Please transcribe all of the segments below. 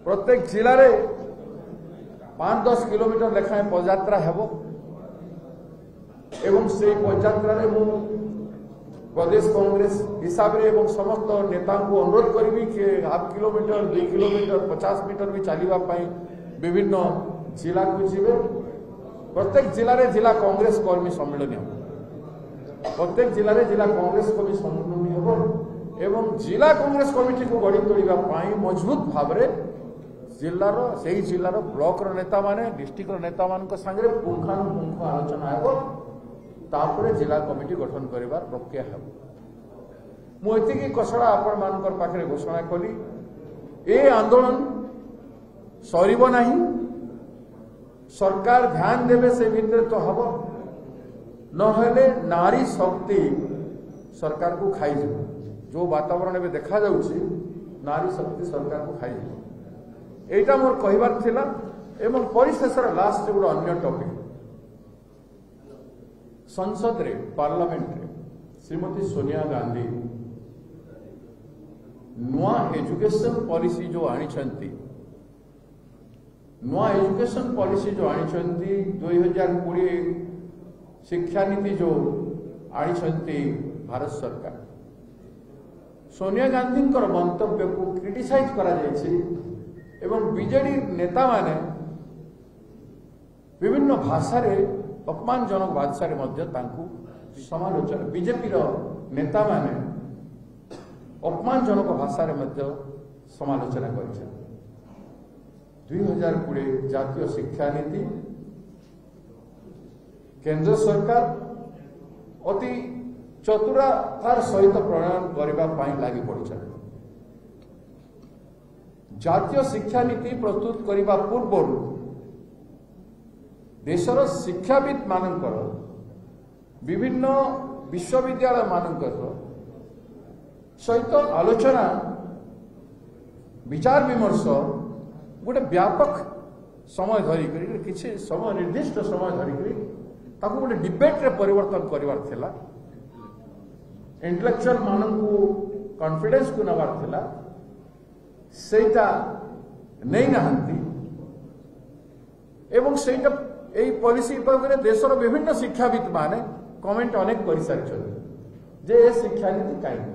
प्रत्येक जिले में 5-10 किलोमीटर लेखाएं पदयात्रा हेबो एवं से पदयात्रा रे मु प्रदेश कांग्रेस हिसाब रे एवं समस्त नेता को अनुरोध करी कि 1/2 किलोमीटर 2 किलोमीटर 50 मीटर भी चलवा विभिन्न जिला को जीवे। प्रत्येक जिले में जिला कांग्रेस कर्मी सम्मेलन हम प्रत्येक जिले में जिला कांग्रेस कर्मी सम्मेलन हम एवं जिला कांग्रेस कमिटी को गढ़ी तोड़ाई मजबूत भाव में जिलार से जिलार ब्लॉक नेता माने डिस्ट्रिक्ट नेता मान संगे पुंखानुपुंख आलोचना होपर जिला कमिटी गठन कर प्रक्रिया है। मुझे कसड़ा आपण मान पाखे घोषणा कली ए आंदोलन सरीब नहीं सरकार ध्यान देवे से भितर तो हम नहेले नारी शक्ति सरकार को खाई जो वातावरण में देखा जाउछि नारी शक्ति सरकार को खाई एटा मोर कहबार थिला एवं परिशेषर लास्ट गोटे अन्य टॉपिक संसद रे पार्लियामेंट रे श्रीमती सोनिया गांधी नुआ एजुकेशन पॉलिसी जो आनिछंती नुआ एजुकेशन पॉलिसी जो आनिछंती 2020 शिक्षा नीति जो आनिछंती भारत सरकार सोनिया गांधी मंतव्य को क्रिटिसाइज करा जायछि एवं बीजेडी नेता माने विभिन्न भाषा रे अपमानजनक भाषा रे मध्य तांकु समालोचना बीजेपी रो नेता माने अपमानजनक भाषा रे मध्य समालोचना करिछन। 2020 जातीय शिक्षा नीति केंद्र सरकार अति चतुरतार सहित प्रणयन करने लगी पड़े। जातीय शिक्षा नीति प्रस्तुत करने पूर्व देशर शिक्षाविद मानकर विभिन्न विश्वविद्यालय मानकर सहित आलोचना विचार विमर्श गोटे व्यापक समय धरिक किसी समय निर्दिष्ट समय धरिक गोटे डिबेट रे परिवर्तन करिवार थिला इंटेलेक्चुअल मानन को कॉन्फिडेंस को नवार थिला सेटा नहीं नहंती एवं सेटा एई पॉलिसी पर देशर विभिन्न शिक्षाविद माने कमेंट अनेक कर सारी जे ए शिक्षा नीति कहीं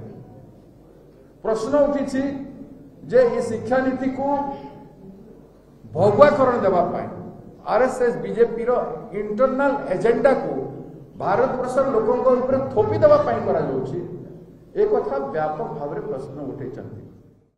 प्रश्न उठी जे ये शिक्षा नीति को भगुआकरण देवाई आरएसएस बीजेपी रो इंटरनल एजेंडा को भारत वर्षर लोकों ऊपर थोपी देवाई करा जाउछि ए कथा व्यापक भाव में प्रश्न उठे।